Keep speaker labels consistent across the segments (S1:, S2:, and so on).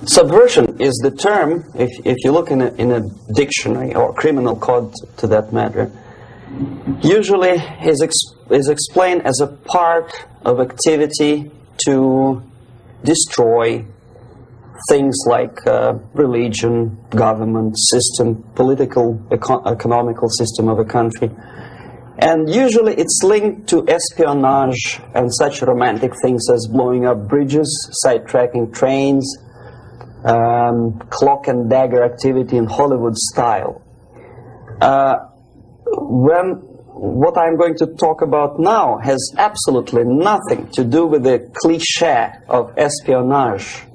S1: Subversion is the term, if you look in a dictionary or criminal code to that matter, usually is explained as a part of activity to destroy things like religion, government, system, political, economical system of a country. And usually it's linked to espionage and such romantic things as blowing up bridges, sidetracking trains, cloak and dagger activity in Hollywood style. What I'm going to talk about now has absolutely nothing to do with the cliché of espionage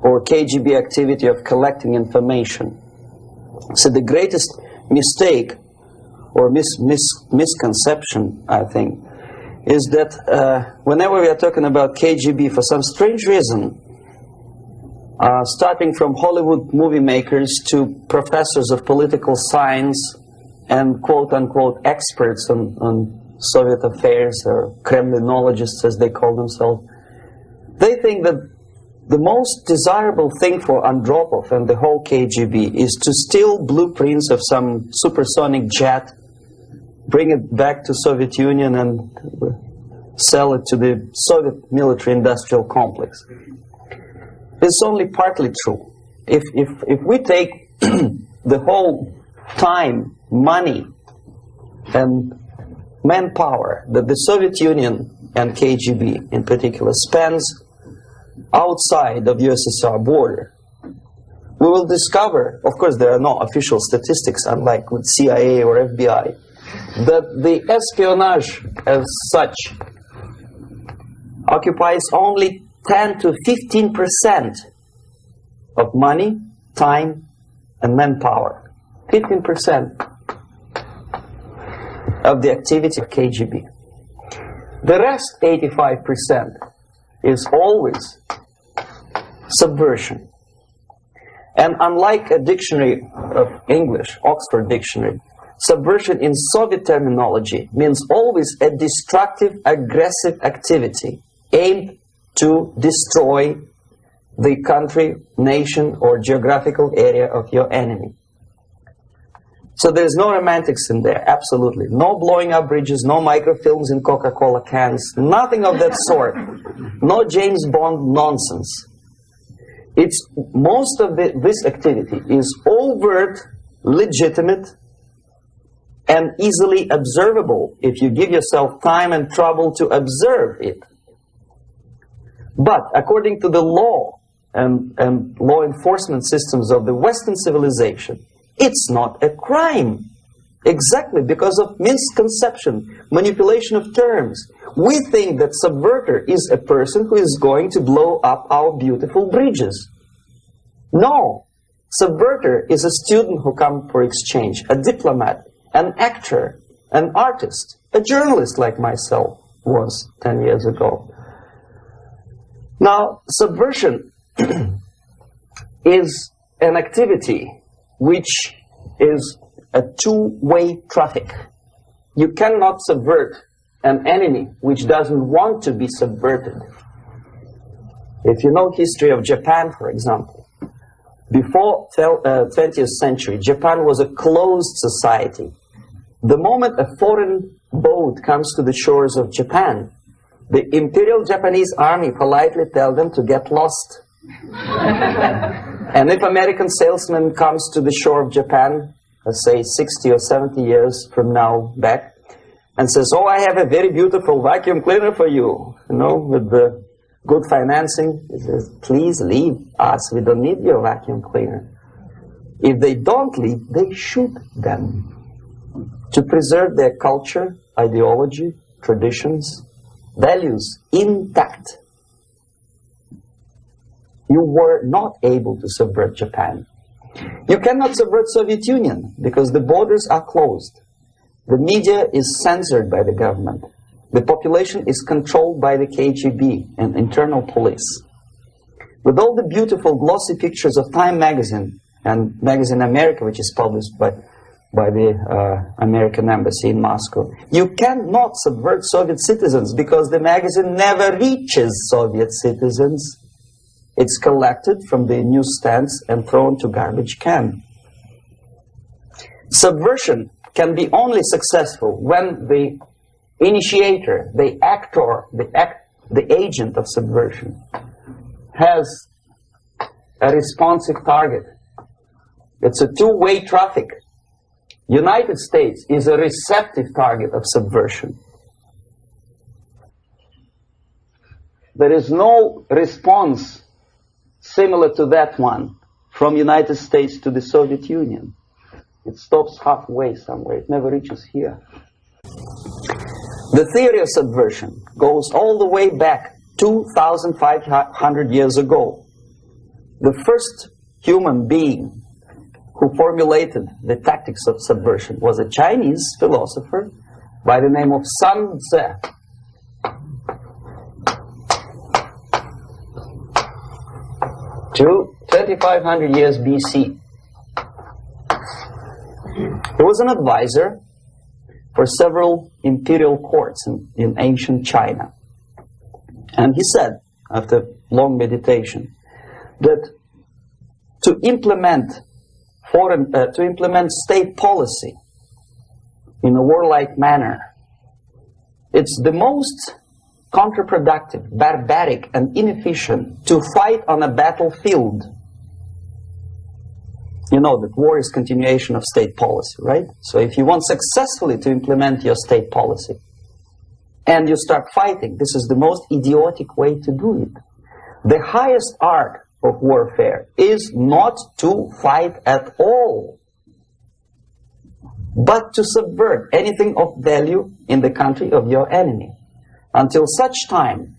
S1: or KGB activity of collecting information. So the greatest mistake or misconception, I think, is that whenever we are talking about KGB, for some strange reason, starting from Hollywood movie makers to professors of political science and quote-unquote experts on Soviet affairs, or Kremlinologists as they call themselves, they think that the most desirable thing for Andropov and the whole KGB is to steal blueprints of some supersonic jet, bring it back to Soviet Union and sell it to the Soviet military-industrial complex. It's only partly true. If we take the whole time, money, and manpower that the Soviet Union and KGB in particular spends outside of USSR border, we will discover, of course there are no official statistics unlike with CIA or FBI, that the espionage as such occupies only 10 to 15% of money, time, and manpower. 15% of the activity of KGB. The rest, 85%, is always subversion. And unlike a dictionary of English, Oxford Dictionary, subversion in Soviet terminology means always a destructive, aggressive activity aimed to destroy the country, nation, or geographical area of your enemy. So there's no romantics in there, absolutely. No blowing up bridges, no microfilms in Coca-Cola cans, nothing of that sort. No James Bond nonsense. It's most of this activity is overt, legitimate, and easily observable if you give yourself time and trouble to observe it. But according to the law and law enforcement systems of the Western civilization, it's not a crime. Exactly because of misconception, manipulation of terms. We think that subverter is a person who is going to blow up our beautiful bridges. No. Subverter is a student who comes for exchange, a diplomat, an actor, an artist, a journalist like myself was 10 years ago. Now, subversion is an activity which is a two-way traffic. You cannot subvert an enemy which doesn't want to be subverted. If you know history of Japan, for example, before 20th century, Japan was a closed society. The moment a foreign boat comes to the shores of Japan, the Imperial Japanese Army politely tells them to get lost. And if American salesman comes to the shore of Japan, let's say 60 or 70 years from now back, and says, oh, I have a very beautiful vacuum cleaner for you, you know, with the good financing, he says, please leave us, we don't need your vacuum cleaner. If they don't leave, they shoot them to preserve their culture, ideology, traditions, values intact. You were not able to subvert Japan. You cannot subvert Soviet Union because the borders are closed. The media is censored by the government. The population is controlled by the KGB and internal police. With all the beautiful glossy pictures of Time magazine and Magazine America, which is published by the American embassy in Moscow, you cannot subvert Soviet citizens because the magazine never reaches Soviet citizens. It's collected from the newsstands and thrown to garbage can. Subversion can be only successful when the initiator, the actor, the agent of subversion has a responsive target. It's a two-way traffic. United States is a receptive target of subversion. There is no response similar to that one from United States to the Soviet Union. It stops halfway somewhere. It never reaches here. The theory of subversion goes all the way back 2,500 years ago. The first human being who formulated the tactics of subversion was a Chinese philosopher by the name of Sun Tzu. 2,500 years BC. He was an advisor for several imperial courts in ancient China. And he said, after long meditation, that to implement state policy in a warlike manner, it's the most counterproductive, barbaric, and inefficient to fight on a battlefield. You know that war is continuation of state policy, right? So if you want successfully to implement your state policy and you start fighting, this is the most idiotic way to do it. The highest art of warfare is not to fight at all, but to subvert anything of value in the country of your enemy, until such time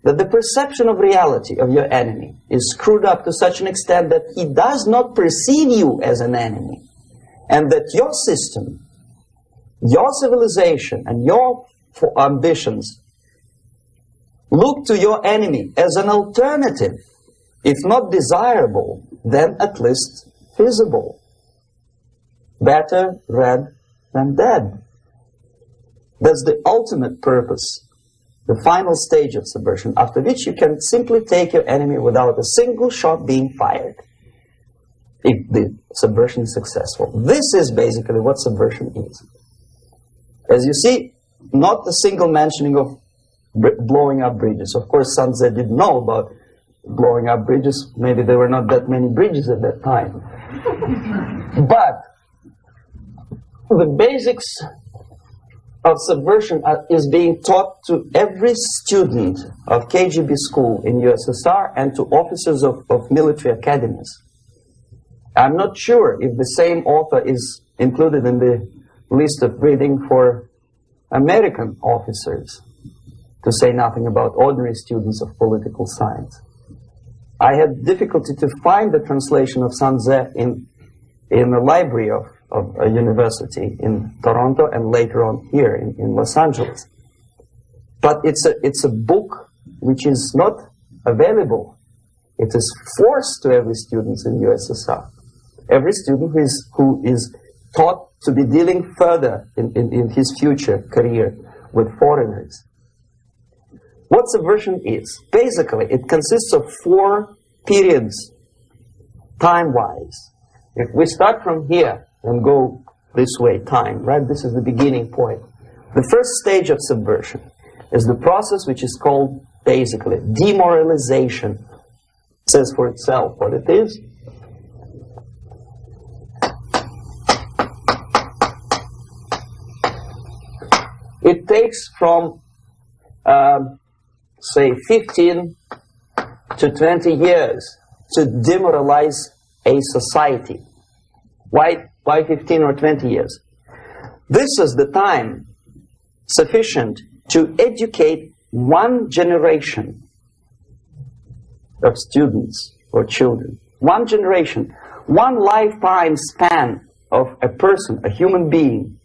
S1: that the perception of reality of your enemy is screwed up to such an extent that he does not perceive you as an enemy, and that your system, your civilization, and your ambitions look to your enemy as an alternative, if not desirable, then at least feasible. Better red than dead. That's the ultimate purpose, the final stage of subversion, after which you can simply take your enemy without a single shot being fired, if the subversion is successful. This is basically what subversion is. As you see, not a single mentioning of blowing up bridges. Of course, Sun Tzu didn't know about blowing up bridges. Maybe there were not that many bridges at that time. But the basics of subversion is being taught to every student of KGB school in USSR and to officers of military academies. I'm not sure if the same author is included in the list of reading for American officers, to say nothing about ordinary students of political science. I had difficulty to find the translation of Sun Tzu in the library of a university in Toronto and later on here in Los Angeles. But it's a book which is not available. It is forced to every student in USSR. Every student who is taught to be dealing further in his future career with foreigners. What subversion is? Basically, it consists of 4 periods, time-wise. If we start from here and go this way, time, right? This is the beginning point. The first stage of subversion is the process which is called, basically, demoralization. It says for itself what it is. It takes from, say, 15 to 20 years to demoralize a society. Why 15 or 20 years? This is the time sufficient to educate one generation of students or children. One generation, one lifetime span of a person, a human being,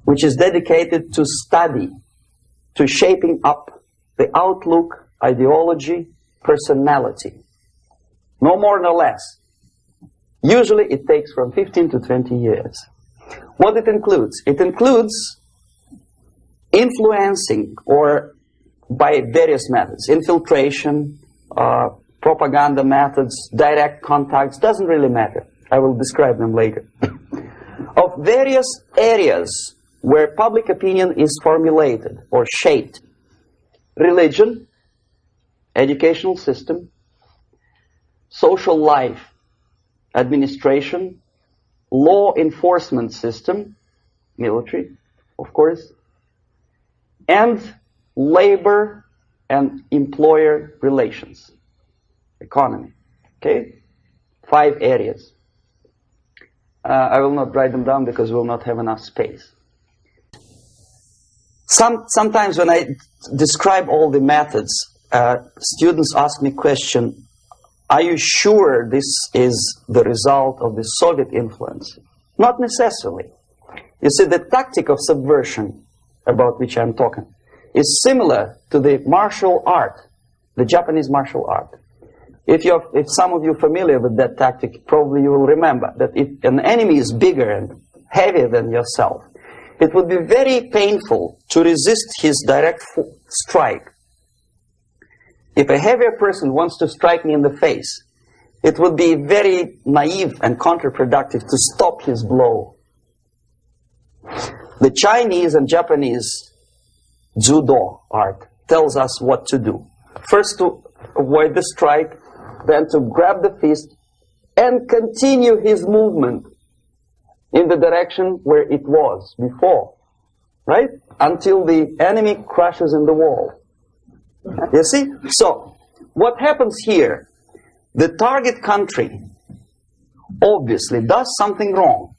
S1: which is dedicated to study, to shaping up the outlook, ideology, personality. No more, no less. Usually it takes from 15 to 20 years. What it includes? It includes influencing, or by various methods, infiltration, propaganda methods, direct contacts, doesn't really matter. I will describe them later. Of various areas where public opinion is formulated or shaped. Religion, educational system, social life, administration, law enforcement system, military, of course, and labor and employer relations, economy. Okay? 5 areas. I will not write them down because we will not have enough space. Sometimes when I describe all the methods, students ask me question, are you sure this is the result of the Soviet influence? Not necessarily. You see, the tactic of subversion, about which I'm talking, is similar to the martial art, the Japanese martial art. If some of you are familiar with that tactic, probably you will remember that if an enemy is bigger and heavier than yourself, it would be very painful to resist his direct strike. If a heavier person wants to strike me in the face, it would be very naive and counterproductive to stop his blow. The Chinese and Japanese judo art tells us what to do. First, to avoid the strike, then to grab the fist and continue his movement in the direction where it was before, right? Until the enemy crashes in the wall. You see? So, what happens here? The target country obviously does something wrong.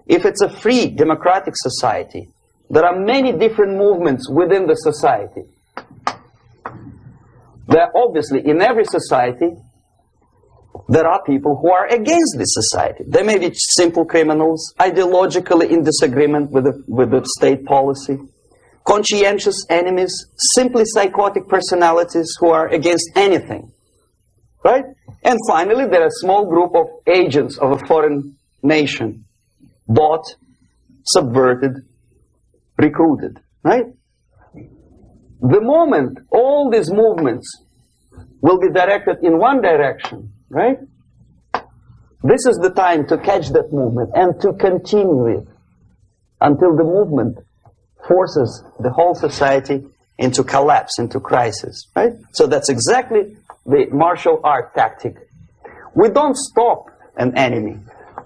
S1: If it's a free democratic society, there are many different movements within the society. There are obviously, in every society, there are people who are against this society. They may be simple criminals, ideologically in disagreement with the state policy, conscientious enemies, simply psychotic personalities who are against anything. Right? And finally, there are a small group of agents of a foreign nation, bought, subverted, recruited. Right? The moment all these movements will be directed in one direction, right? This is the time to catch that movement and to continue it until the movement forces the whole society into collapse, into crisis, right? So that's exactly the martial art tactic. We don't stop an enemy.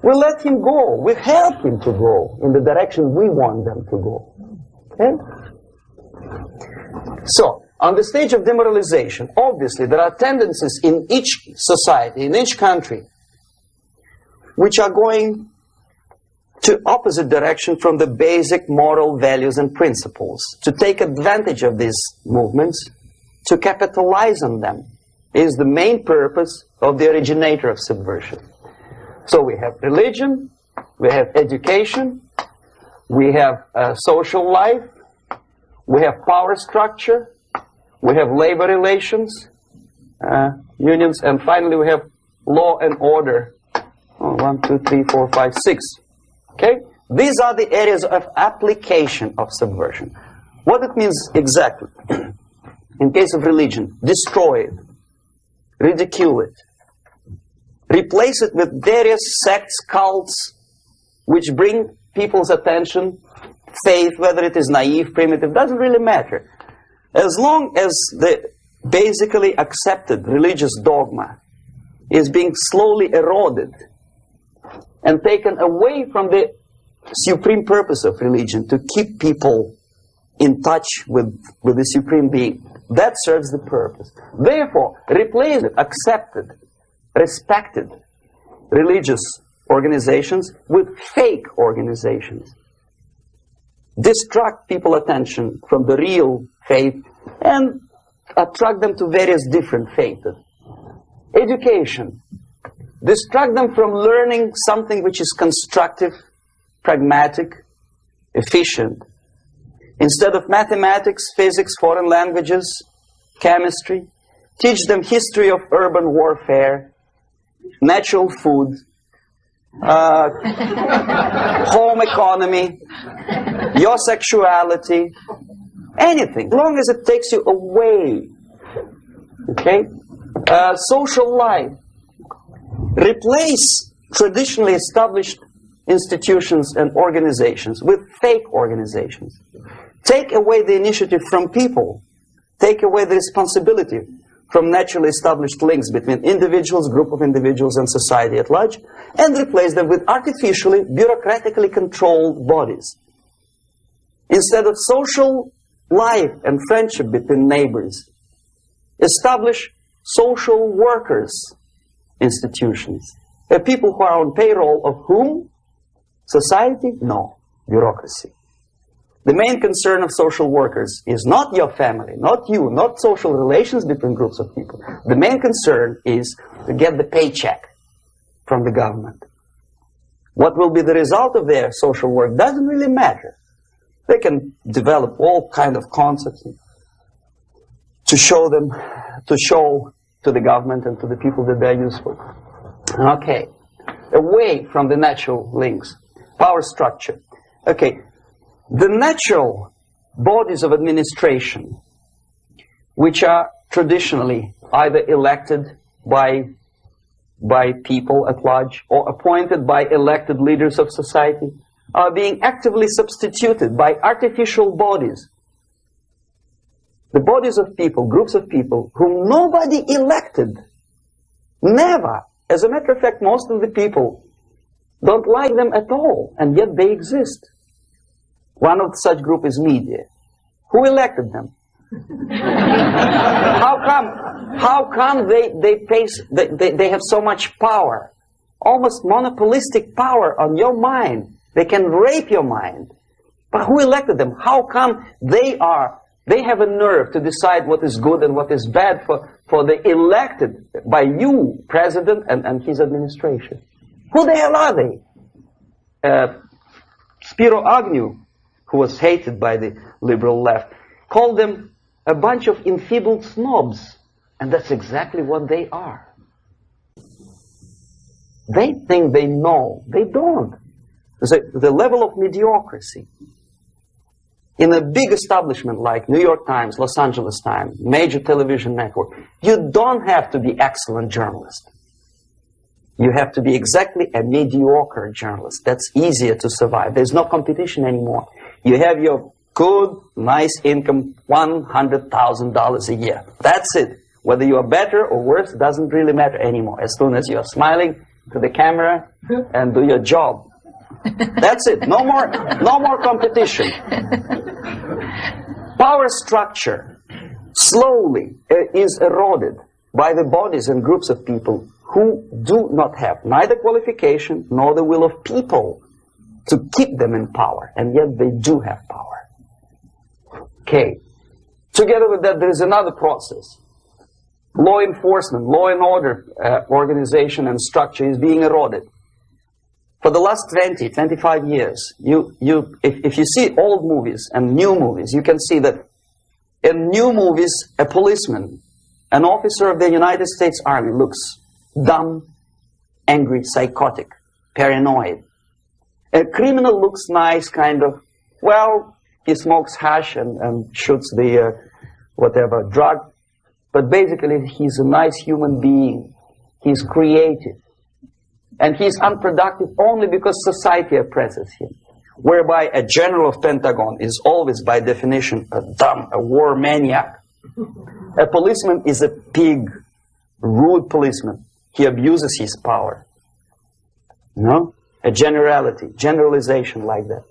S1: We let him go. We help him to go in the direction we want them to go. Okay? So, on the stage of demoralization, obviously there are tendencies in each society, in each country, which are going to opposite direction from the basic moral values and principles. To take advantage of these movements, to capitalize on them, is the main purpose of the originator of subversion. So we have religion, we have education, we have social life, we have power structure, we have labor relations, unions, and finally we have law and order. 1, 2, 3, 4, 5, 6. Okay? These are the areas of application of subversion. What it means exactly? In case of religion, destroy it, ridicule it, replace it with various sects, cults, which bring people's attention, faith, whether it is naive, primitive, doesn't really matter. As long as the basically accepted religious dogma is being slowly eroded and taken away from the supreme purpose of religion, to keep people in touch with the supreme being, that serves the purpose. Therefore, replace it, accepted, respected religious organizations with fake organizations. Distract people's attention from the real faith and attract them to various different faiths. Education. Distract them from learning something which is constructive, pragmatic, efficient. Instead of mathematics, physics, foreign languages, chemistry, teach them history of urban warfare, natural food, home economy, your sexuality, anything, as long as it takes you away, okay, Social life. Replace traditionally established institutions and organizations with fake organizations. Take away the initiative from people. Take away the responsibility from naturally established links between individuals, group of individuals, and society at large, and replace them with artificially, bureaucratically controlled bodies. Instead of social life and friendship between neighbors, establish social workers institutions. People who are on payroll of whom? Society? No. Bureaucracy. The main concern of social workers is not your family, not you, not social relations between groups of people. The main concern is to get the paycheck from the government. What will be the result of their social work doesn't really matter. They can develop all kind of concepts to show to the government and to the people that they're useful. Okay, away from the natural links, power structure. Okay, the natural bodies of administration, which are traditionally either elected by people at large or appointed by elected leaders of society, are being actively substituted by artificial bodies. The bodies of people, groups of people, whom nobody elected. Never. As a matter of fact, most of the people don't like them at all, and yet they exist. One of such group is media. Who elected them? How come they have so much power? Almost monopolistic power on your mind. They can rape your mind. But who elected them? How come they have a nerve to decide what is good and what is bad for the elected by you, president, and his administration? Who the hell are they? Spiro Agnew, who was hated by the liberal left, called them a bunch of enfeebled snobs. And that's exactly what they are. They think they know. They don't. The level of mediocrity. In a big establishment like New York Times, Los Angeles Times, major television network, you don't have to be excellent journalist. You have to be exactly a mediocre journalist. That's easier to survive. There's no competition anymore. You have your good, nice income, $100,000 a year. That's it. Whether you are better or worse doesn't really matter anymore. As soon as you're smiling to the camera and do your job. That's it. No more competition. Power structure slowly is eroded by the bodies and groups of people who do not have neither qualification nor the will of people to keep them in power, and yet they do have power. Okay. Together with that, there is another process. Law enforcement, law and order organization and structure is being eroded. For the last 20, 25 years, if you see old movies and new movies, you can see that in new movies, a policeman, an officer of the United States Army looks dumb, angry, psychotic, paranoid. A criminal looks nice, kind of, well, he smokes hash and shoots the whatever drug, but basically he's a nice human being. He's creative. And he's unproductive only because society oppresses him. Whereby a general of Pentagon is always, by definition, a war maniac. A policeman is a pig, rude policeman. He abuses his power. No? A generalization like that.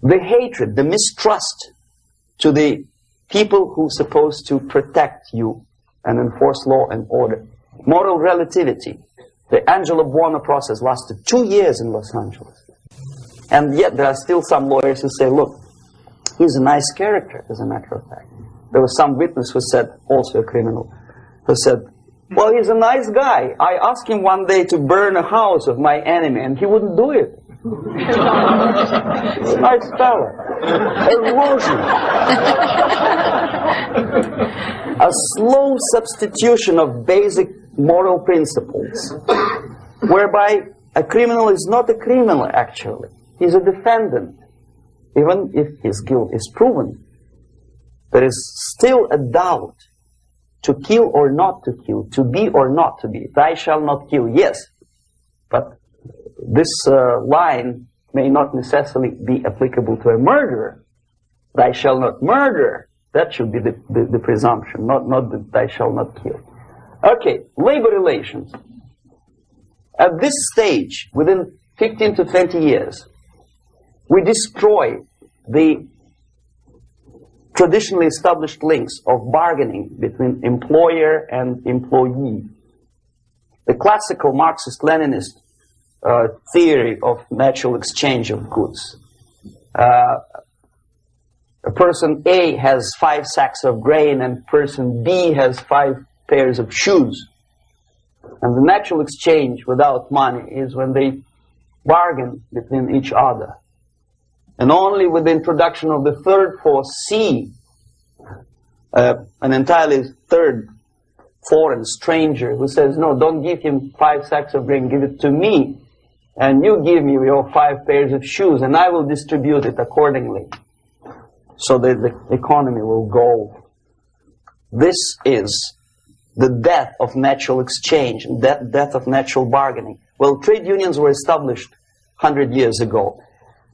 S1: The hatred, the mistrust to the people who are supposed to protect you and enforce law and order. Moral relativity. The Angelo Buono process lasted 2 years in Los Angeles. And yet there are still some lawyers who say, look, he's a nice character, as a matter of fact. There was some witness who said, also a criminal, who said, well, he's a nice guy. I asked him one day to burn a house of my enemy, and he wouldn't do it. Nice fella. Erosion. A slow substitution of basic moral principles, whereby a criminal is not a criminal, actually. He's a defendant. Even if his guilt is proven, there is still a doubt to kill or not to kill, to be or not to be. Thou shalt not kill, yes, but this line may not necessarily be applicable to a murderer. Thou shalt not murder. That should be the presumption, not that thou shalt not kill. Okay, labor relations. At this stage, within 15 to 20 years, we destroy the traditionally established links of bargaining between employer and employee. The classical Marxist-Leninist theory of natural exchange of goods. A person A has 5 sacks of grain and person B has 5 pairs of shoes. And the natural exchange without money is when they bargain between each other. And only with the introduction of the third force, C, an entirely third foreign stranger who says, no, don't give him 5 sacks of grain, give it to me. And you give me your 5 pairs of shoes and I will distribute it accordingly. So that the economy will go. This is the death of natural exchange, death of natural bargaining. Well, trade unions were established 100 years ago.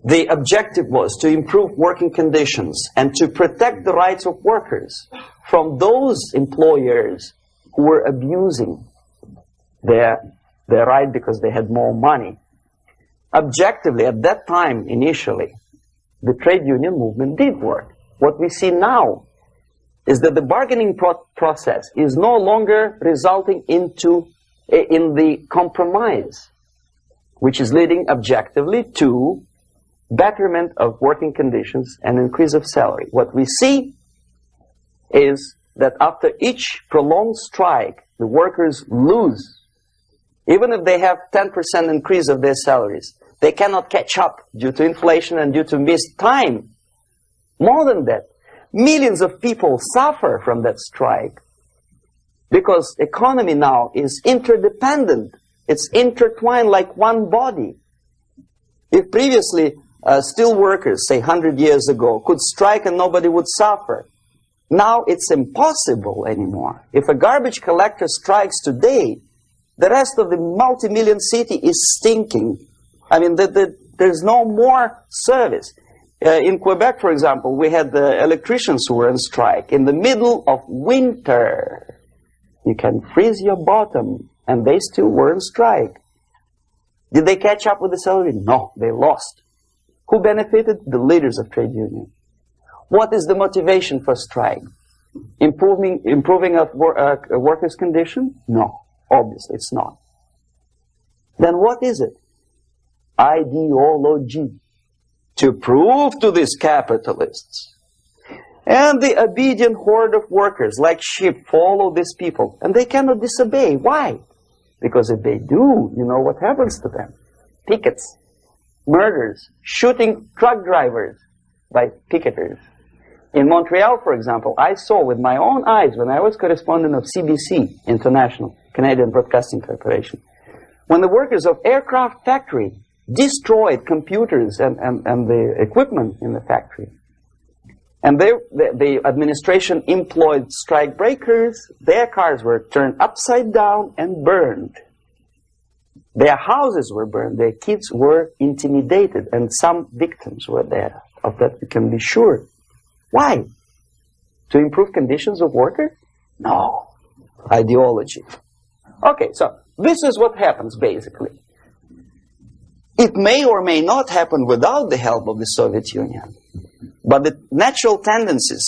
S1: The objective was to improve working conditions and to protect the rights of workers from those employers who were abusing their right because they had more money. Objectively, at that time, initially, the trade union movement did work. What we see now is that the bargaining process is no longer resulting in the compromise, which is leading objectively to betterment of working conditions and increase of salary. What we see is that after each prolonged strike, the workers lose. Even if they have 10% increase of their salaries, they cannot catch up due to inflation and due to missed time. More than that, millions of people suffer from that strike because economy now is interdependent. It's intertwined like one body. If previously steel workers, say 100 years ago, could strike and nobody would suffer, now it's impossible anymore. If a garbage collector strikes today, the rest of the multi-million city is stinking. I mean, there's no more service. In Quebec, for example, we had the electricians who were on strike in the middle of winter. You can freeze your bottom, and they still were on strike. Did they catch up with the salary? No, they lost. Who benefited? The leaders of trade union. What is the motivation for strike? Improving of workers' condition? No, obviously it's not. Then what is it? Ideology. To prove to these capitalists. And the obedient horde of workers, like sheep, follow these people. And they cannot disobey. Why? Because if they do, you know what happens to them. Pickets, murders, shooting truck drivers by picketers. In Montreal, for example, I saw with my own eyes when I was correspondent of CBC International, Canadian Broadcasting Corporation, when the workers of aircraft factory destroyed computers and the equipment in the factory. And the administration employed strike breakers. Their cars were turned upside down and burned. Their houses were burned. Their kids were intimidated. And some victims were there. Of that we can be sure. Why? To improve conditions of workers? No. Ideology. Okay, so this is what happens basically. It may or may not happen without the help of the Soviet Union. But the natural tendencies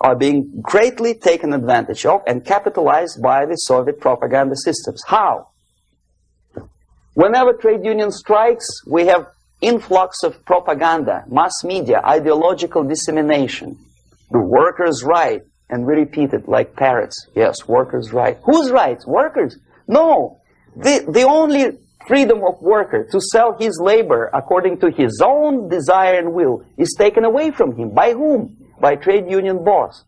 S1: are being greatly taken advantage of and capitalized by the Soviet propaganda systems. How? Whenever trade union strikes, we have influx of propaganda, mass media, ideological dissemination. The workers' right, and we repeat it like parrots. Yes, workers' right. Whose rights? Workers? No. The only freedom of worker to sell his labor according to his own desire and will is taken away from him. By whom? By trade union boss.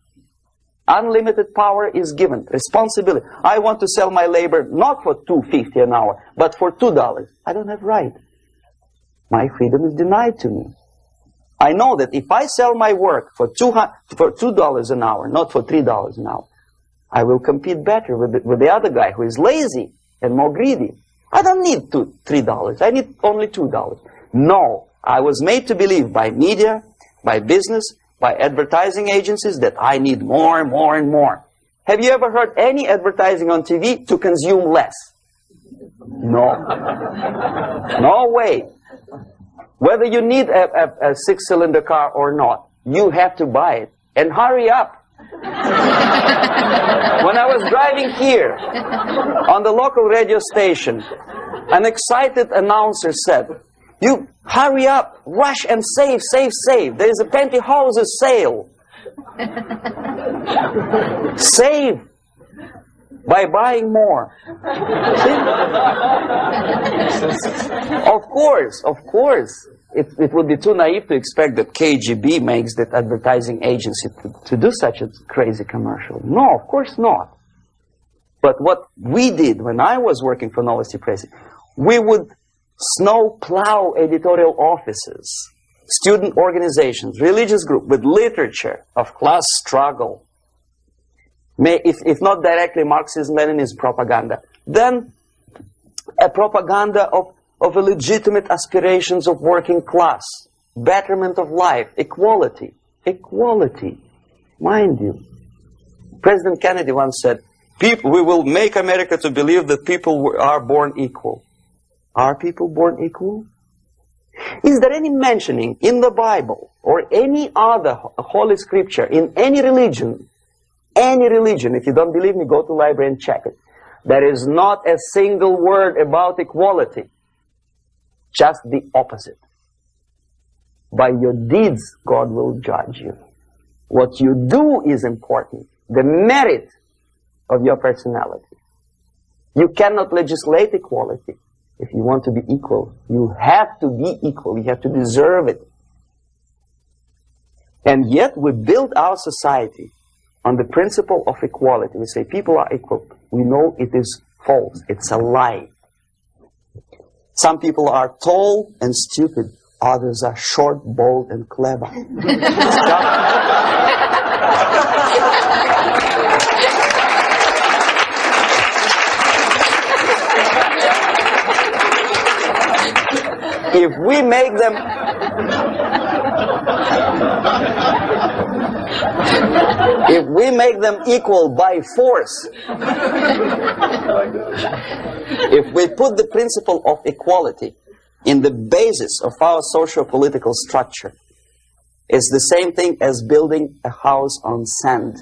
S1: Unlimited power is given. Responsibility. I want to sell my labor not for $2.50 an hour, but for $2. I don't have right. My freedom is denied to me. I know that if I sell my work for $2 an hour, not for $3 an hour, I will compete better with the other guy who is lazy and more greedy. I don't need $3. I need only $2. No, I was made to believe by media, by business, by advertising agencies that I need more and more and more. Have you ever heard any advertising on TV to consume less? No. No way. Whether you need a six-cylinder car or not, you have to buy it. And hurry up. When I was driving here, on the local radio station, an excited announcer said, "You hurry up, rush and save, save, save. There is a pantyhose sale." Save by buying more. See? Of course. It would be too naive to expect that KGB makes that advertising agency to do such a crazy commercial. No, of course not. But what we did when I was working for Novosti Press, we would snow plow editorial offices, student organizations, religious groups with literature of class struggle. If not directly Marxism-Leninism propaganda, then a propaganda of legitimate aspirations of working class, betterment of life, equality. Equality, mind you. President Kennedy once said, we will make America to believe that people are born equal. Are people born equal? Is there any mentioning in the Bible or any other holy scripture in any religion, if you don't believe me, go to the library and check it. There is not a single word about equality. Just the opposite. By your deeds, God will judge you. What you do is important. The merit of your personality. You cannot legislate equality. If you want to be equal, you have to be equal. You have to deserve it. And yet we build our society on the principle of equality. We say people are equal. We know it is false. It's a lie. Some people are tall and stupid. Others are short, bold, and clever. If we make them equal by force, if we put the principle of equality in the basis of our socio-political structure, it's the same thing as building a house on sand.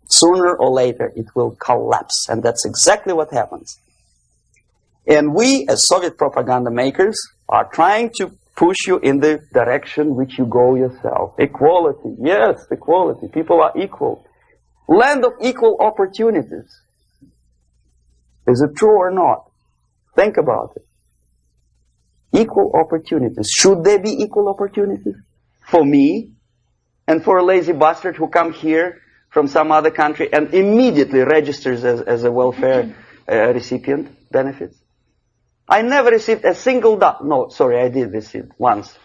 S1: Sooner or later it will collapse, and that's exactly what happens. And we, as Soviet propaganda makers, are trying to push you in the direction which you go yourself. Equality, yes, equality. People are equal. Land of equal opportunities. Is it true or not? Think about it. Equal opportunities. Should there be equal opportunities? For me and for a lazy bastard who comes here from some other country and immediately registers as a welfare recipient benefits? I never received a single dollar. No, sorry, I did receive once.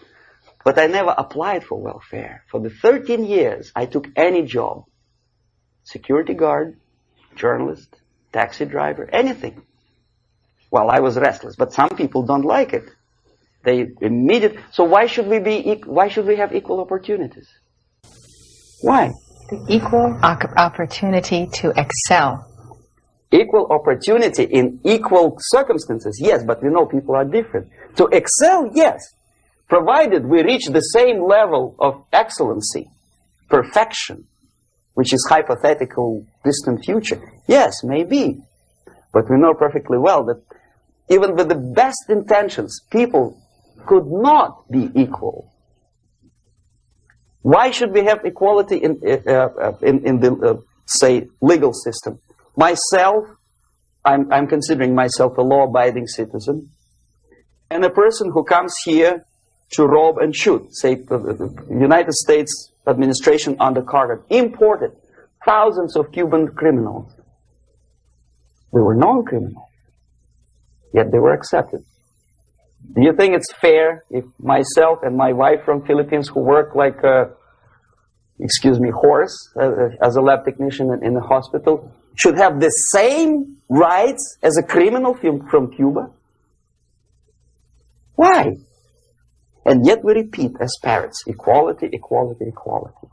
S1: But I never applied for welfare. For the 13 years, I took any job. Security guard, journalist, taxi driver, anything. Well, I was restless, but some people don't like it. They immediately. So why should we have equal opportunities? Why?
S2: The equal opportunity to excel.
S1: Equal opportunity in equal circumstances, yes, but we know people are different. To excel, yes, provided we reach the same level of excellency, perfection, which is hypothetical, distant future. Yes, maybe. But we know perfectly well that even with the best intentions, people could not be equal. Why should we have equality in the, say, legal system? Myself, I'm considering myself a law-abiding citizen, and a person who comes here to rob and shoot, say, the United States administration under Carter imported thousands of Cuban criminals. They were non-criminals, yet they were accepted. Do you think it's fair if myself and my wife from Philippines, who work like excuse me, horse, as a lab technician in a hospital, should have the same rights as a criminal from Cuba? Why? And yet we repeat as parrots, equality, equality, equality.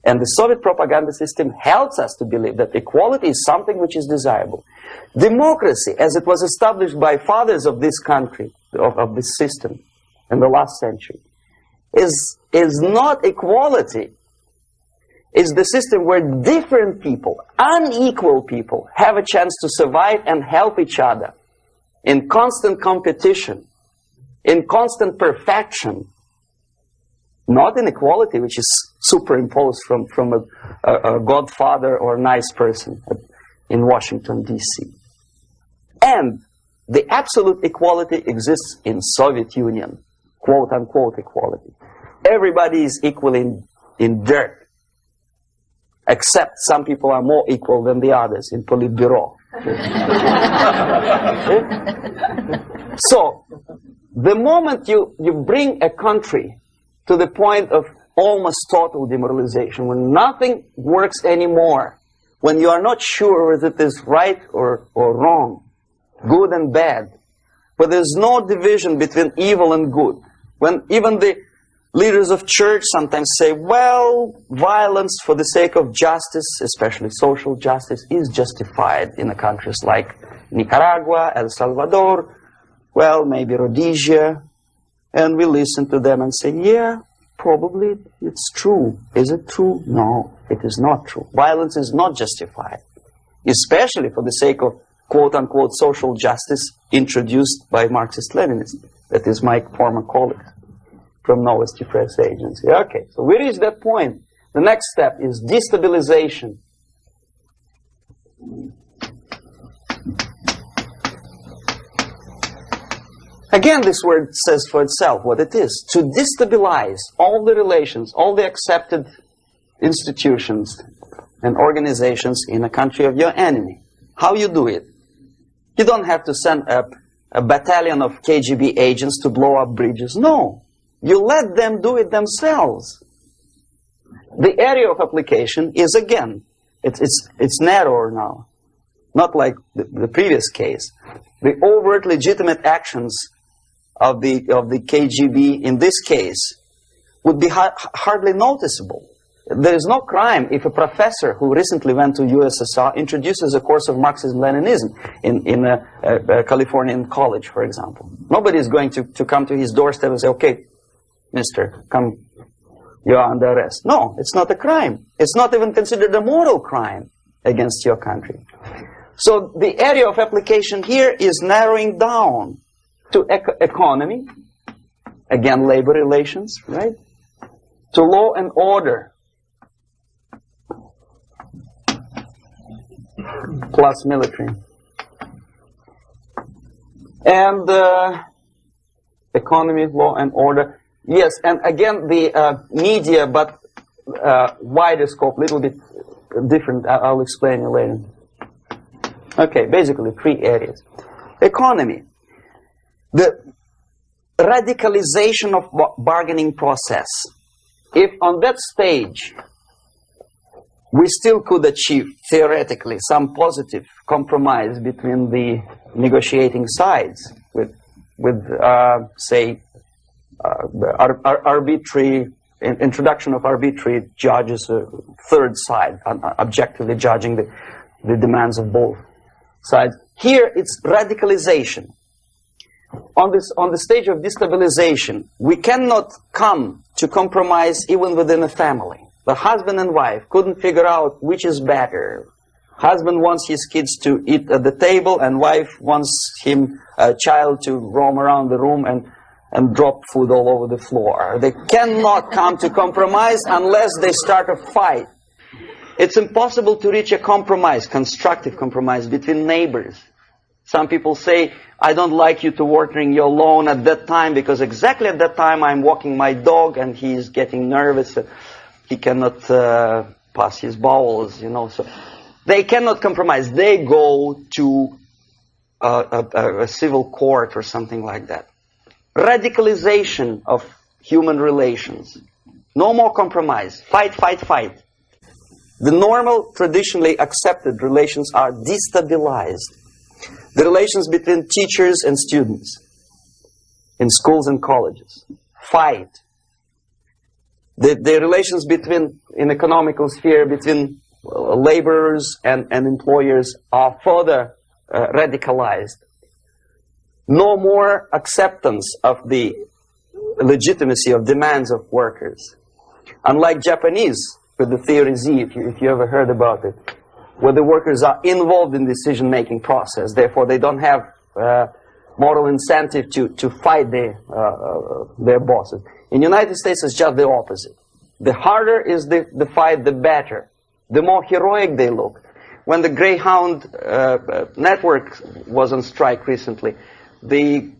S1: And the Soviet propaganda system helps us to believe that equality is something which is desirable. Democracy, as it was established by fathers of this country, of this system in the last century, is not equality. It's the system where different people, unequal people, have a chance to survive and help each other in constant competition, in constant perfection, not in equality, which is superimposed from a godfather or a nice person in Washington, D.C. And the absolute equality exists in Soviet Union, quote-unquote equality. Everybody is equal in dirt, except some people are more equal than the others in Politburo. So, the moment you bring a country to the point of almost total demoralization, when nothing works anymore, when you are not sure whether it is right or wrong, good and bad, but there's no division between evil and good, when even the leaders of church sometimes say, well, violence for the sake of justice, especially social justice, is justified in countries like Nicaragua, El Salvador, well, maybe Rhodesia, and we listen to them and say, yeah, probably it's true. Is it true? No, it is not true. Violence is not justified, especially for the sake of quote-unquote social justice introduced by Marxist-Leninists. That is my former colleague from Novosti Press Agency. Okay, so we reach that point. The next step is destabilization. Again, this word says for itself what it is. To destabilize all the relations, all the accepted institutions and organizations in a country of your enemy. How you do it? You don't have to send a battalion of KGB agents to blow up bridges. No. You let them do it themselves. The area of application is, again, it's narrower now. Not like the previous case. The overt legitimate actions of the KGB in this case would be hardly noticeable. There is no crime if a professor who recently went to USSR introduces a course of Marxism-Leninism in a Californian college, for example. Nobody is going to come to his doorstep and say, okay, mister, come, you are under arrest. No, it's not a crime. It's not even considered a moral crime against your country. So the area of application here is narrowing down to economy, again, labor relations, right? To law and order, plus military. And economy, law and order. Yes, and again, the media, but wider scope, little bit different. I'll explain you later. Okay, basically 3 areas. Economy. The radicalization of bargaining process. If on that stage we still could achieve, theoretically, some positive compromise between the negotiating sides with say, arbitrary introduction of arbitrary judges, a third side, objectively judging the demands of both sides. Here it's radicalization. On the stage of destabilization, we cannot come to compromise even within a family. The husband and wife couldn't figure out which is better. Husband wants his kids to eat at the table, and wife wants a child to roam around the room and drop food all over the floor. They cannot come to compromise unless they start a fight. It's impossible to reach a compromise, constructive compromise between neighbors. Some people say, I don't like you to watering your lawn at that time because exactly at that time I'm walking my dog and he is getting nervous. He cannot pass his bowels, you know. So they cannot compromise. They go to a civil court or something like that. Radicalization of human relations. No more compromise. Fight, fight, fight. The normal, traditionally accepted relations are destabilized. The relations between teachers and students in schools and colleges. Fight. The relations between, in economical sphere, between laborers and employers are further radicalized. No more acceptance of the legitimacy of demands of workers. Unlike Japanese, with the theory Z, if you ever heard about it, where the workers are involved in the decision-making process, therefore they don't have moral incentive to fight their bosses. In the United States, it's just the opposite. The harder is the fight, the better. The more heroic they look. When the Greyhound network was on strike recently, the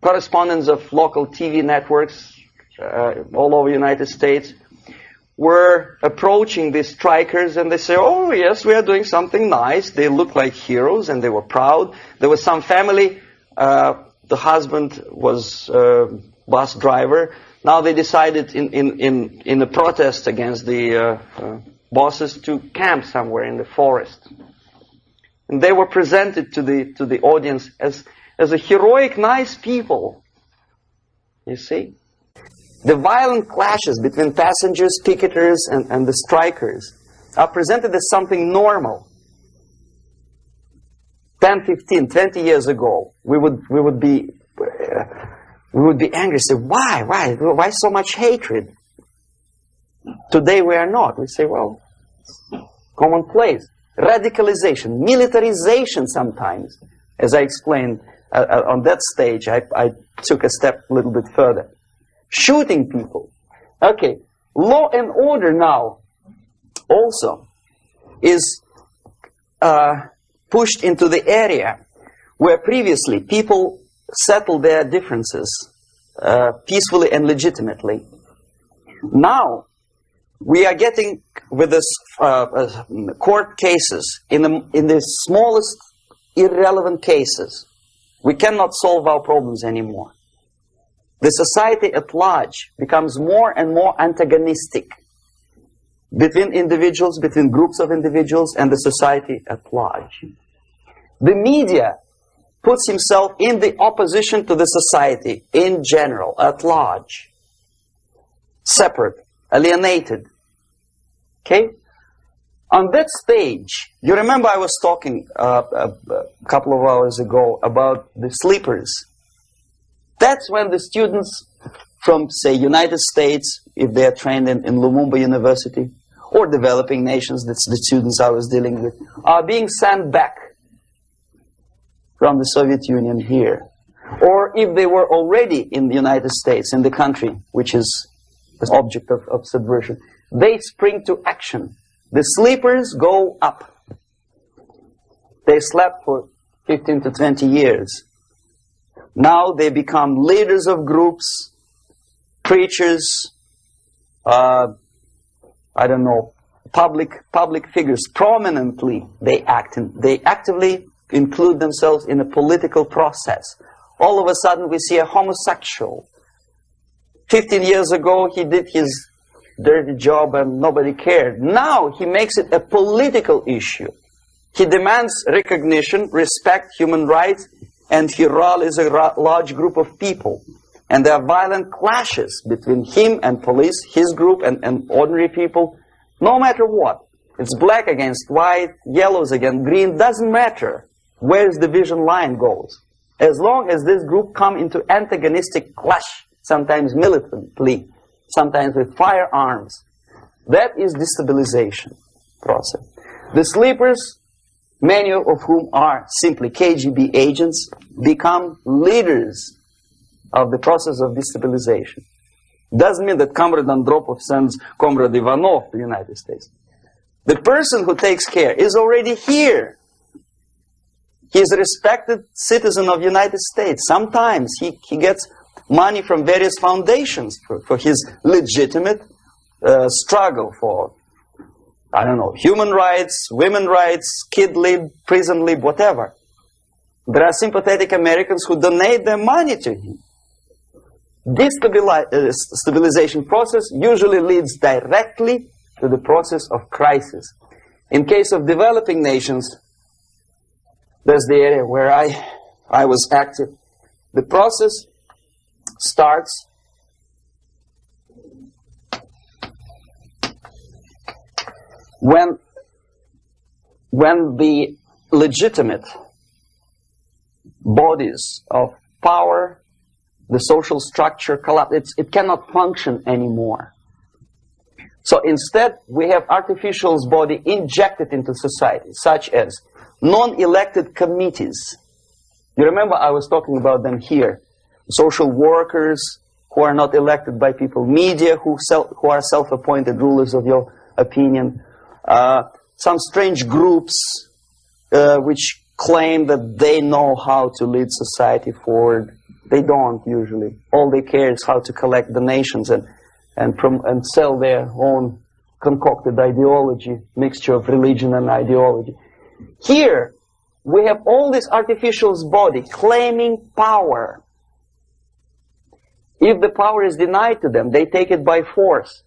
S1: correspondents of local TV networks all over the United States were approaching the strikers, and they say, oh yes, we are doing something nice. They looked like heroes and they were proud. There was some family, the husband was bus driver. Now they decided in a protest against the bosses to camp somewhere in the forest. And they were presented to the audience as a heroic, nice people. You see? The violent clashes between passengers, picketers, and the strikers are presented as something normal. 10, 15, 20 years ago, we would be angry, say, why so much hatred? Today we are not. We say, well, commonplace. Radicalization, militarization sometimes. As I explained on that stage, I took a step a little bit further. Shooting people. Okay, law and order now also is pushed into the area where previously people settled their differences peacefully and legitimately. Now we are getting with this court cases in the smallest irrelevant cases. We cannot solve our problems anymore. The society at large becomes more and more antagonistic between individuals, between groups of individuals, and the society at large. The media puts himself in the opposition to the society in general, at large. Separate, alienated. Okay? On that stage, you remember I was talking a couple of hours ago about the sleepers. That's when the students from, say, United States, if they are trained in Lumumba University, or developing nations, that's the students I was dealing with, are being sent back from the Soviet Union here. Or if they were already in the United States, in the country, which is the object of subversion, they spring to action. The sleepers go up. They slept for 15 to 20 years. Now they become leaders of groups, preachers, I don't know, public figures. Prominently they actively include themselves in a political process. All of a sudden we see a homosexual. 15 years ago he did his dirty job and nobody cared. Now he makes it a political issue. He demands recognition, respect, human rights, and he rallies a large group of people. And there are violent clashes between him and police, his group and ordinary people, no matter what. It's black against white, yellows against green, doesn't matter where the division line goes. As long as this group come into antagonistic clash, sometimes militantly, sometimes with firearms, that is destabilization process. The sleepers, many of whom are simply KGB agents, become leaders of the process of destabilization. Doesn't mean that Comrade Andropov sends Comrade Ivanov to the United States. The person who takes care is already here. He is a respected citizen of the United States. Sometimes he gets money from various foundations for his legitimate struggle for, I don't know, human rights, women rights, kid lib, prison lib, whatever. There are sympathetic Americans who donate their money to him. Destabilization process usually leads directly to the process of crisis. In case of developing nations, that's the area where I was active. The process starts when the legitimate bodies of power, the social structure collapse. It cannot function anymore. So instead, we have artificial's body injected into society, such as non-elected committees. You remember I was talking about them here. Social workers who are not elected by people, media who are self-appointed rulers of your opinion, some strange groups which claim that they know how to lead society forward. They don't usually. All they care is how to collect donations and sell their own concocted ideology, mixture of religion and ideology. Here, we have all this artificial's body claiming power. If the power is denied to them, they take it by force.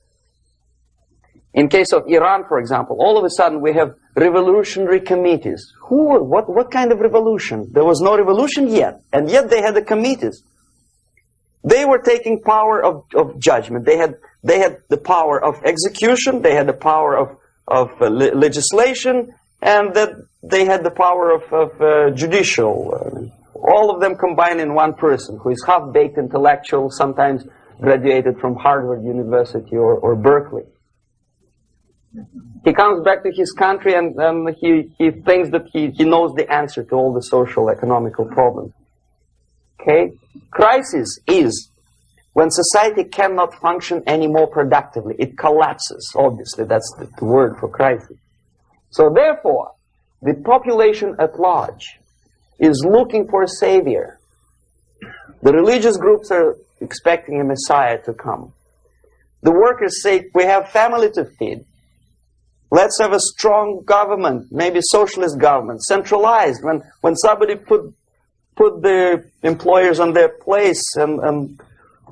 S1: In case of Iran, for example, all of a sudden we have revolutionary committees. What kind of revolution? There was no revolution yet, and yet they had the committees. They were taking power of judgment. They had the power of execution, they had the power of legislation, and that they had the power of judicial. All of them combined in one person, who is half-baked intellectual, sometimes graduated from Harvard University or Berkeley. He comes back to his country and he thinks that he knows the answer to all the social, economical problems. Okay? Crisis is when society cannot function any more productively. It collapses, obviously. That's the word for crisis. So therefore, the population at large is looking for a savior. The religious groups are expecting a messiah to come. The workers say, we have family to feed. Let's have a strong government, maybe socialist government, centralized. When somebody put the employers on their place and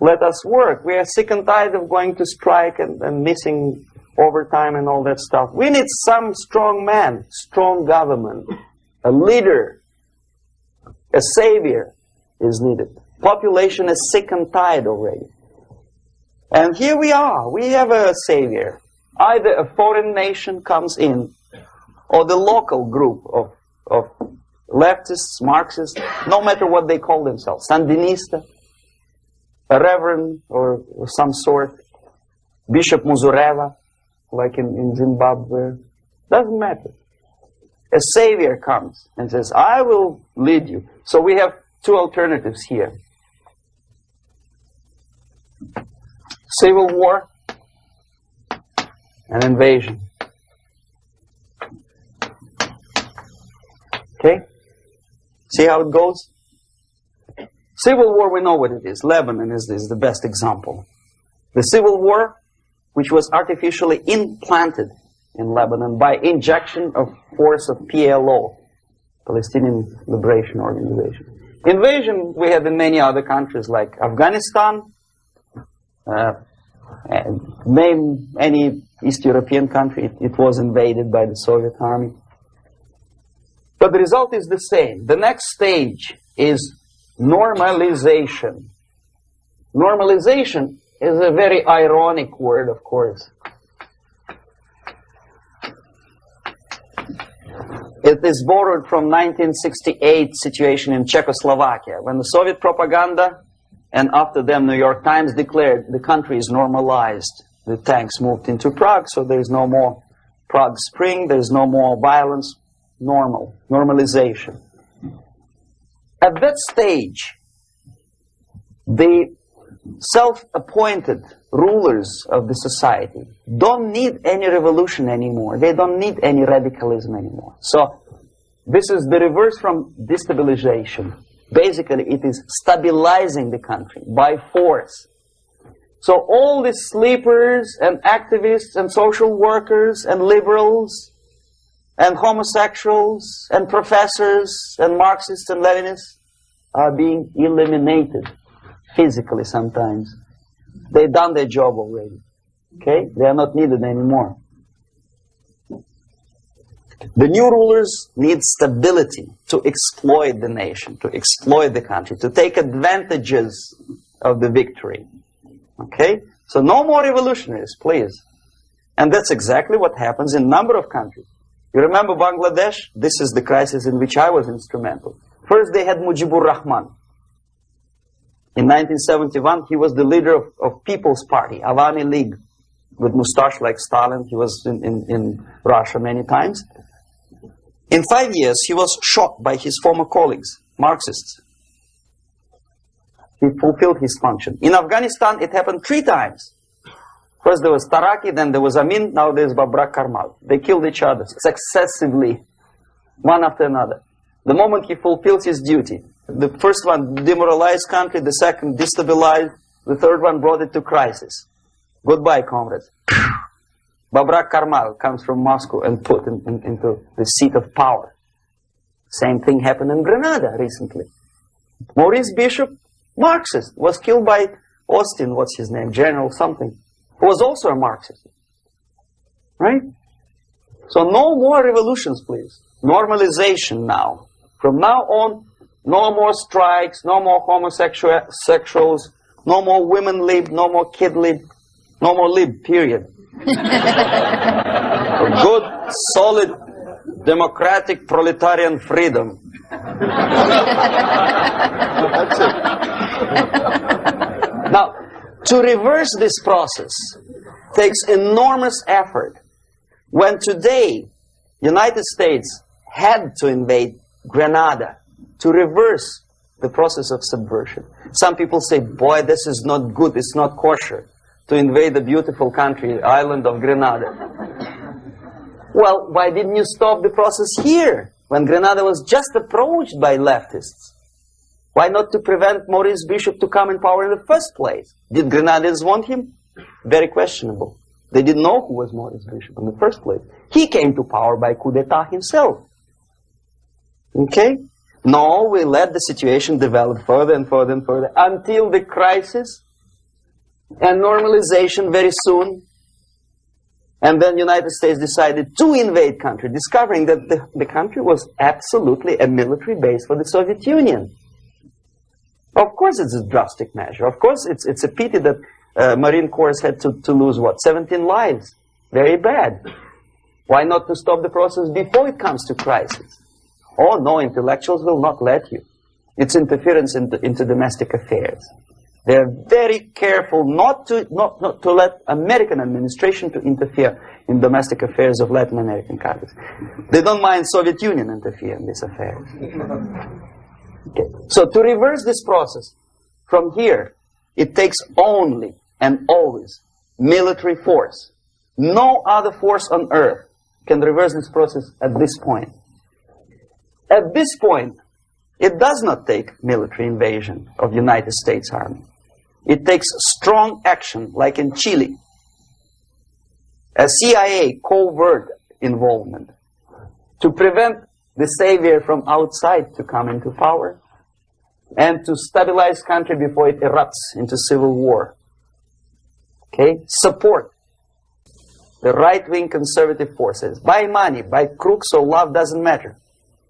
S1: let us work. We are sick and tired of going to strike and missing overtime and all that stuff. We need some strong man, strong government, a leader, a savior is needed. Population is sick and tired already. And here we are. We have a savior. Either a foreign nation comes in, or the local group of leftists, Marxists, no matter what they call themselves, Sandinista, a reverend or some sort, Bishop Muzureva, like in Zimbabwe, doesn't matter. A savior comes and says, I will lead you. So we have two alternatives here. Civil war and invasion. Okay? See how it goes? Civil war, we know what it is. Lebanon is the best example. The civil war, which was artificially implanted in Lebanon by injection of force of PLO, Palestinian Liberation Organization. Invasion we have in many other countries like Afghanistan, name any East European country, it was invaded by the Soviet army. But the result is the same. The next stage is normalization. Normalization is a very ironic word, of course. It is borrowed from 1968 situation in Czechoslovakia, when the Soviet propaganda and after them New York Times declared the country is normalized. The tanks moved into Prague, so there is no more Prague Spring, there is no more violence. Normalization. At that stage, the self-appointed rulers of the society don't need any revolution anymore. They don't need any radicalism anymore. So this is the reverse from destabilization. Basically, it is stabilizing the country by force. So all the sleepers and activists and social workers and liberals and homosexuals and professors and Marxists and Leninists are being eliminated. physically sometimes. They've done their job already. Okay? They are not needed anymore. The new rulers need stability to exploit the nation, to exploit the country, to take advantages of the victory. Okay? So no more revolutionaries, please. And that's exactly what happens in a number of countries. You remember Bangladesh? This is the crisis in which I was instrumental. First they had Mujibur Rahman. In 1971, he was the leader of People's Party, Awami League, with mustache like Stalin. He was in Russia many times. In 5 years, he was shot by his former colleagues, Marxists. He fulfilled his function. In Afghanistan, it happened 3 times. First there was Taraki, then there was Amin, now there's Babrak Karmal. They killed each other successively, one after another. The moment he fulfills his duty, the first one demoralized country, the second destabilized, the third one brought it to crisis. Goodbye, comrades. Babrak Karmal comes from Moscow and put into the seat of power. Same thing happened in Grenada recently. Maurice Bishop, Marxist, was killed by Austin, what's his name, General something, who was also a Marxist. Right? So no more revolutions, please. Normalization now. From now on, no more strikes, no more homosexuals, no more women lib, no more kid lib, no more lib, period. Good, solid, democratic, proletarian freedom. That's it. Now, to reverse this process takes enormous effort. When today, United States had to invade Grenada to reverse the process of subversion. Some people say, boy, this is not good, it's not kosher to invade the beautiful country, island of Grenada. Well, why didn't you stop the process here, when Grenada was just approached by leftists? Why not to prevent Maurice Bishop to come in power in the first place? Did Grenadians want him? Very questionable. They didn't know who was Maurice Bishop in the first place. He came to power by coup d'etat himself. Okay? No, we let the situation develop further and further and further until the crisis and normalization very soon. And then United States decided to invade country, discovering that the country was absolutely a military base for the Soviet Union. Of course it's a drastic measure. Of course it's a pity that Marine Corps had to lose, what, 17 lives. Very bad. Why not to stop the process before it comes to crisis? Oh no, intellectuals will not let you. It's interference into domestic affairs. They're very careful not to let American administration to interfere in domestic affairs of Latin American countries. They don't mind Soviet Union interfering in these affairs. Okay. So to reverse this process, from here, it takes only and always military force. No other force on earth can reverse this process at this point. At this point, it does not take military invasion of United States Army. It takes strong action, like in Chile. A CIA covert involvement to prevent the savior from outside to come into power and to stabilize country before it erupts into civil war. Okay? Support the right-wing conservative forces. By money, by crooks or love, doesn't matter.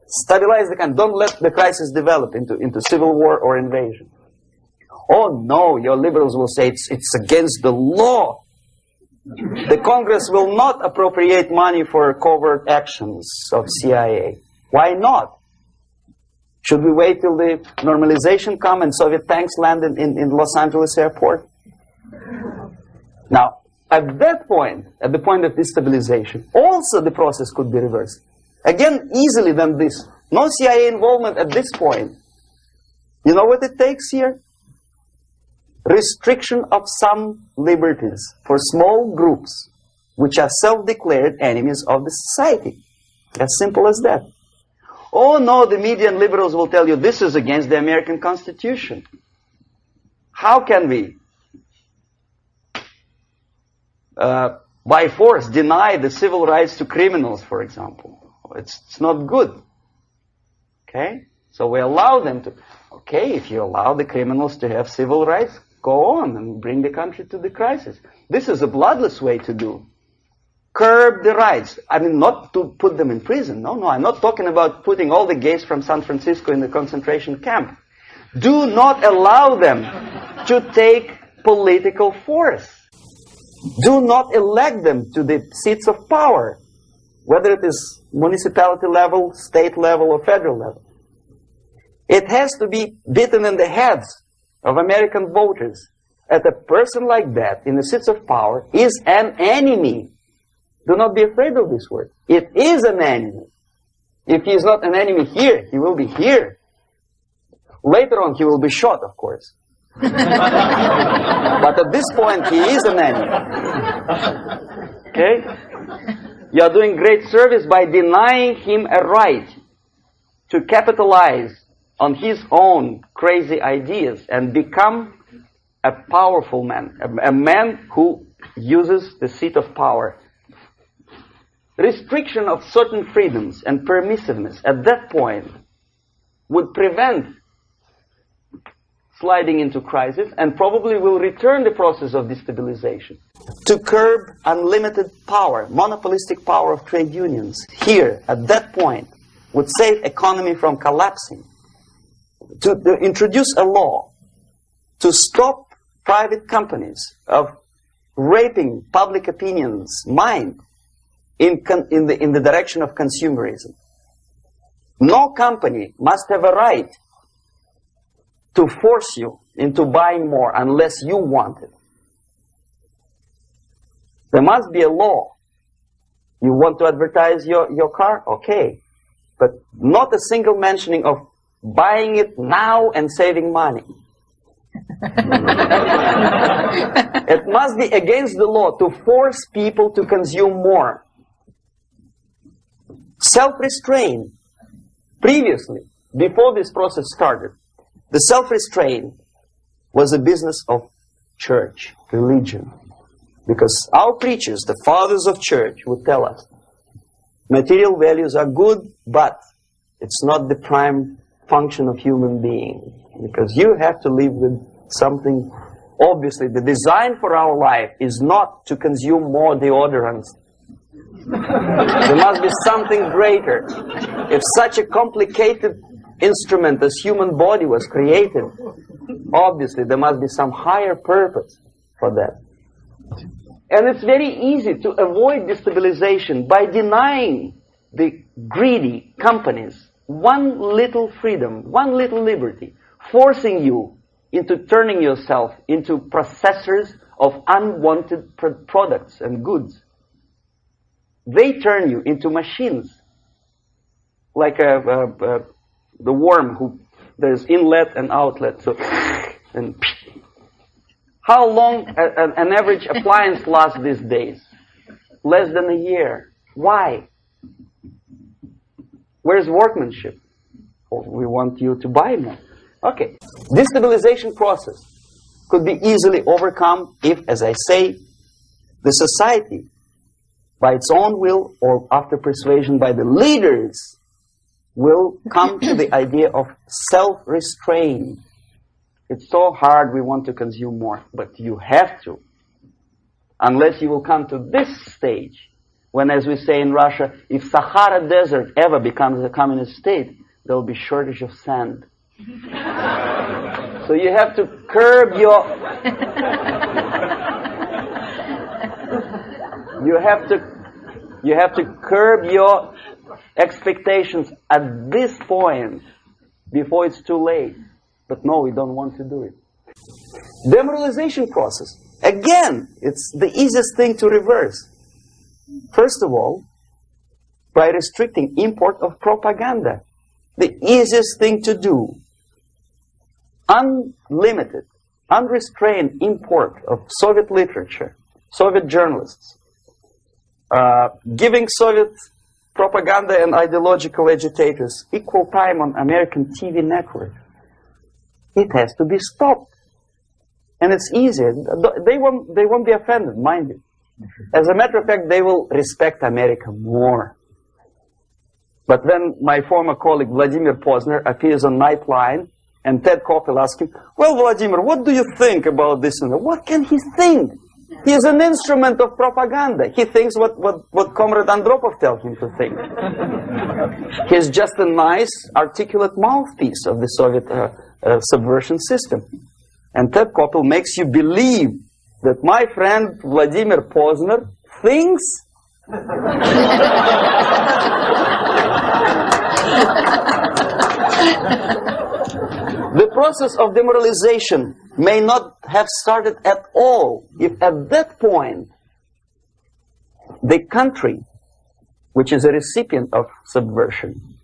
S1: Stabilize the country. Don't let the crisis develop into civil war or invasion. Oh no, your liberals will say it's against the law. The Congress will not appropriate money for covert actions of CIA. Why not? Should we wait till the normalization come and Soviet tanks land in Los Angeles airport? Now, at that point, at the point of destabilization, also the process could be reversed. Again, easily than this. No CIA involvement at this point. You know what it takes here? Restriction of some liberties for small groups which are self-declared enemies of the society. As simple as that. Oh no, the media and liberals will tell you this is against the American Constitution. How can we, by force, deny the civil rights to criminals, for example? It's not good. Okay? So we allow them to. Okay, if you allow the criminals to have civil rights, go on and bring the country to the crisis. This is a bloodless way to do. Curb the rights. I mean, not to put them in prison. No, I'm not talking about putting all the gays from San Francisco in the concentration camp. Do not allow them to take political force. Do not elect them to the seats of power, whether it is municipality level, state level, or federal level. It has to be beaten in the heads of American voters that a person like that in the seats of power is an enemy. Do not be afraid of this word. It is an enemy. If he is not an enemy here, he will be here. Later on, he will be shot, of course. But at this point, he is an enemy. Okay? You are doing great service by denying him a right to capitalize on his own crazy ideas and become a powerful man, a man who uses the seat of power. Restriction of certain freedoms and permissiveness at that point would prevent sliding into crisis and probably will return the process of destabilization. To curb unlimited power, monopolistic power of trade unions, here, at that point, would save economy from collapsing. To introduce a law to stop private companies of raping public opinion's mind in the direction of consumerism. No company must have a right to force you into buying more unless you want it. There must be a law. You want to advertise your car? Okay. But not a single mentioning of buying it now and saving money. It must be against the law to force people to consume more. Self-restraint. Previously, before this process started, the self-restraint was a business of church, religion. Because our preachers, the fathers of church, would tell us, material values are good, but it's not the prime function of human being. Because you have to live with something. Obviously, the design for our life is not to consume more deodorants. There must be something greater. If such a complicated instrument as human body was created, obviously there must be some higher purpose for that. And it's very easy to avoid destabilization by denying the greedy companies one little freedom, one little liberty, forcing you into turning yourself into processors of unwanted products and goods. They turn you into machines, like the worm who there's inlet and outlet. So, and how long an average appliance lasts these days? Less than a year. Why? Where's workmanship? Oh, we want you to buy more. Okay. Destabilization process could be easily overcome if, as I say, the society, by its own will or after persuasion by the leaders, will come to the idea of self-restraint. It's so hard, we want to consume more, but you have to. Unless you will come to this stage, when, as we say in Russia, if Sahara Desert ever becomes a communist state, there will be shortage of sand. So you have to curb your... You have to curb your expectations at this point before it's too late. But no, we don't want to do it. Demoralization process. Again, it's the easiest thing to reverse. First of all, by restricting import of propaganda. The easiest thing to do. Unlimited, unrestrained import of Soviet literature, Soviet journalists, giving Soviet propaganda and ideological agitators equal time on American TV network. It has to be stopped. And it's easy. They won't be offended, mind you. As a matter of fact, they will respect America more. But when my former colleague Vladimir Posner appears on Nightline And Ted Koppel asked him, well, Vladimir, what do you think about this? And what can he think? He is an instrument of propaganda. He thinks what Comrade Andropov tells him to think. He's just a nice, articulate mouthpiece of the Soviet subversion system. And Ted Koppel makes you believe that my friend Vladimir Posner thinks the process of demoralization may not have started at all if at that point the country, which is a recipient of subversion,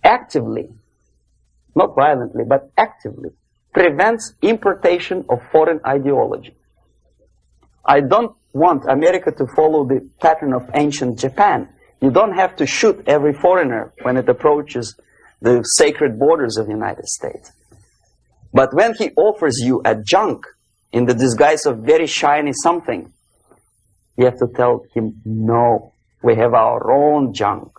S1: actively, not violently, but actively, prevents importation of foreign ideology. I don't want America to follow the pattern of ancient Japan. You don't have to shoot every foreigner when it approaches the sacred borders of the United States. But when he offers you a junk in the disguise of very shiny something, you have to tell him, no, we have our own junk.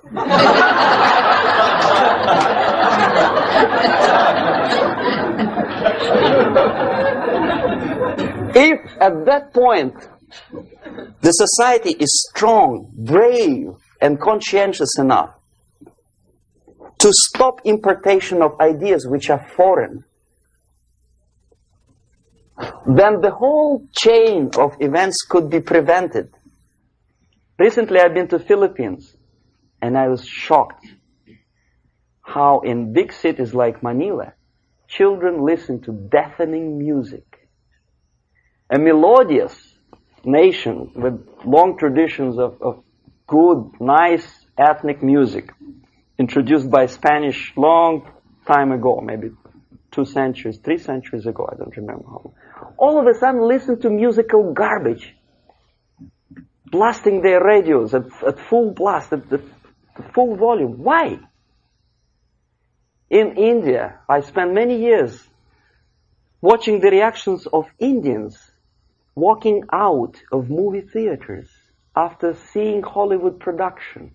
S1: If at that point the society is strong, brave, and conscientious enough to stop importation of ideas which are foreign, then the whole chain of events could be prevented. Recently I've been to Philippines, and I was shocked how in big cities like Manila, children listen to deafening music. A melodious nation with long traditions of good, nice ethnic music, introduced by Spanish long time ago, maybe 2 centuries, 3 centuries ago, I don't remember how long. All of a sudden listen to musical garbage, blasting their radios at full blast, at full volume. Why? In India, I spent many years watching the reactions of Indians walking out of movie theaters after seeing Hollywood production.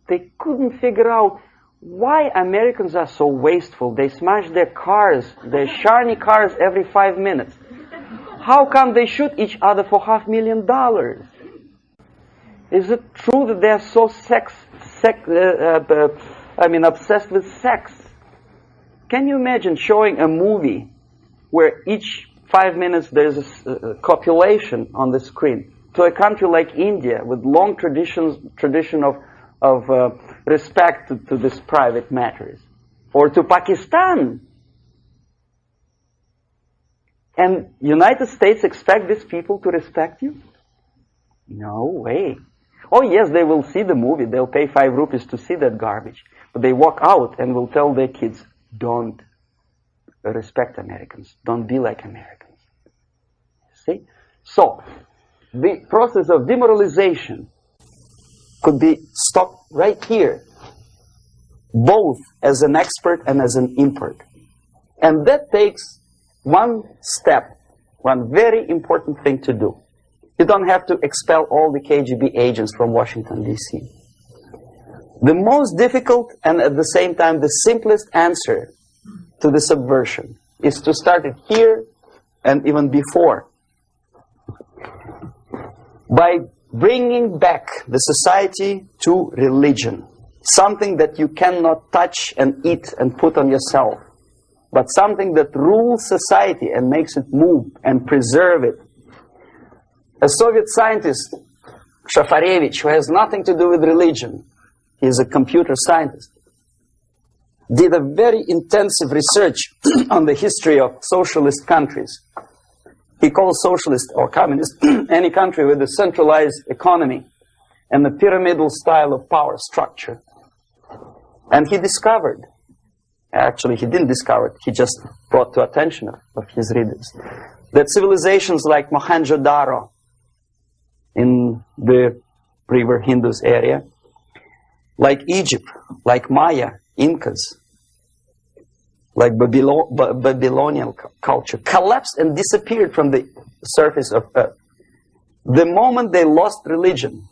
S1: They couldn't figure out why Americans are so wasteful. They smash their cars, their shiny cars, every 5 minutes. How come they shoot each other for $500,000? Is it true that they are so obsessed with sex? Can you imagine showing a movie where each 5 minutes there's a copulation on the screen to a country like India with long tradition of respect to these private matters, or to Pakistan? And United States expect these people to respect you? No way. Oh yes, they will see the movie, they'll pay 5 rupees to see that garbage, but they walk out and will tell their kids, don't respect Americans, don't be like Americans. See? So, the process of demoralization could be stopped right here, both as an expert and as an import. And that takes one step, one very important thing to do. You don't have to expel all the KGB agents from Washington, D.C. The most difficult and at the same time the simplest answer to the subversion is to start it here and even before, by bringing back the society to religion, something that you cannot touch and eat and put on yourself, but something that rules society and makes it move and preserve it. A Soviet scientist, Shafarevich, who has nothing to do with religion, he is a computer scientist, did a very intensive research on the history of socialist countries. He calls socialist or communist any country with a centralized economy and a pyramidal style of power structure. And he discovered, actually he didn't discover it, he just brought to attention of his readers, that civilizations like Mohenjo-Daro in the river Indus area, like Egypt, like Maya, Incas, like Babylonian culture, collapsed and disappeared from the surface of Earth. The moment they lost religion,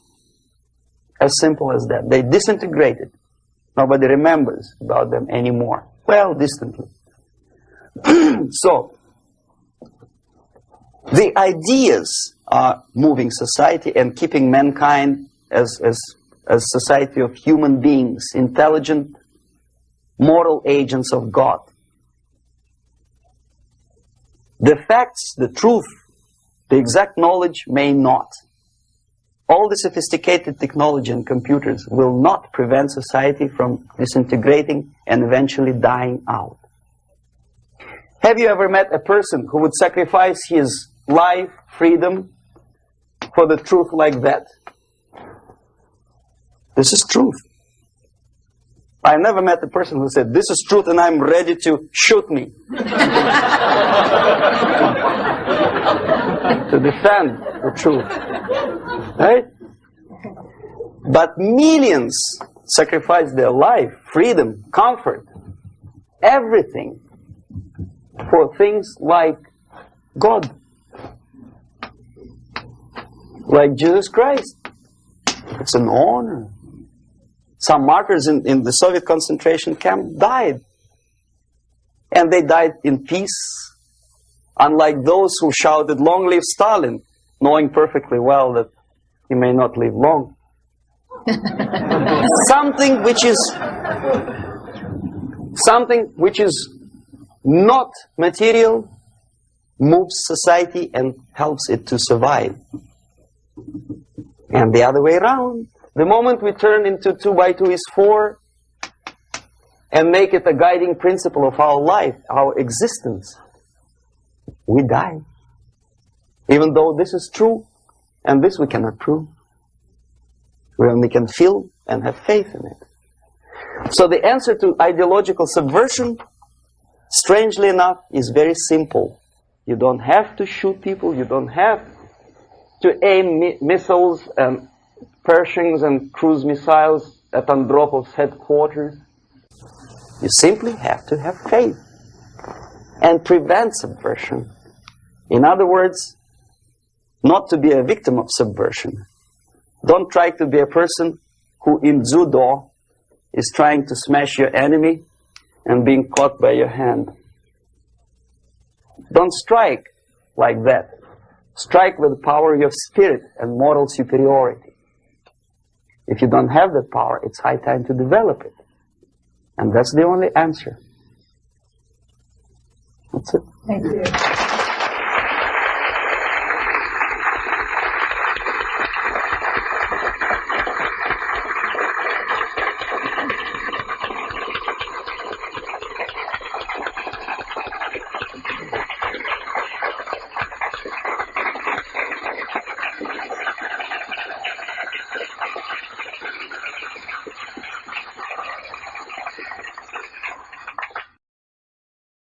S1: as simple as that, they disintegrated. Nobody remembers about them anymore. Well, distantly. So, the ideas are moving society and keeping mankind as a society of human beings, intelligent, moral agents of God. The facts, the truth, the exact knowledge may not. All the sophisticated technology and computers will not prevent society from disintegrating and eventually dying out. Have you ever met a person who would sacrifice his life, freedom, for the truth like that? This is truth. I never met a person who said, this is truth and I'm ready to shoot me. To defend the truth. Right? But millions sacrifice their life, freedom, comfort, everything for things like God. Like Jesus Christ. It's an honor. Some martyrs in the Soviet concentration camp died. And they died in peace. Unlike those who shouted, "Long live Stalin," knowing perfectly well that he may not live long. Something which is not material moves society and helps it to survive. And the other way around. The moment we turn into 2 by 2 is 4 and make it a guiding principle of our life, our existence, we die. Even though this is true, and this we cannot prove. We only can feel and have faith in it. So the answer to ideological subversion, strangely enough, is very simple. You don't have to shoot people, you don't have to aim missiles and Pershings and cruise missiles at Andropov's headquarters. You simply have to have faith and prevent subversion. In other words, not to be a victim of subversion. Don't try to be a person who in judo is trying to smash your enemy and being caught by your hand. Don't strike like that. Strike with the power of your spirit and moral superiority. If you don't have that power, it's high time to develop it. And that's the only answer. That's it.
S2: Thank you.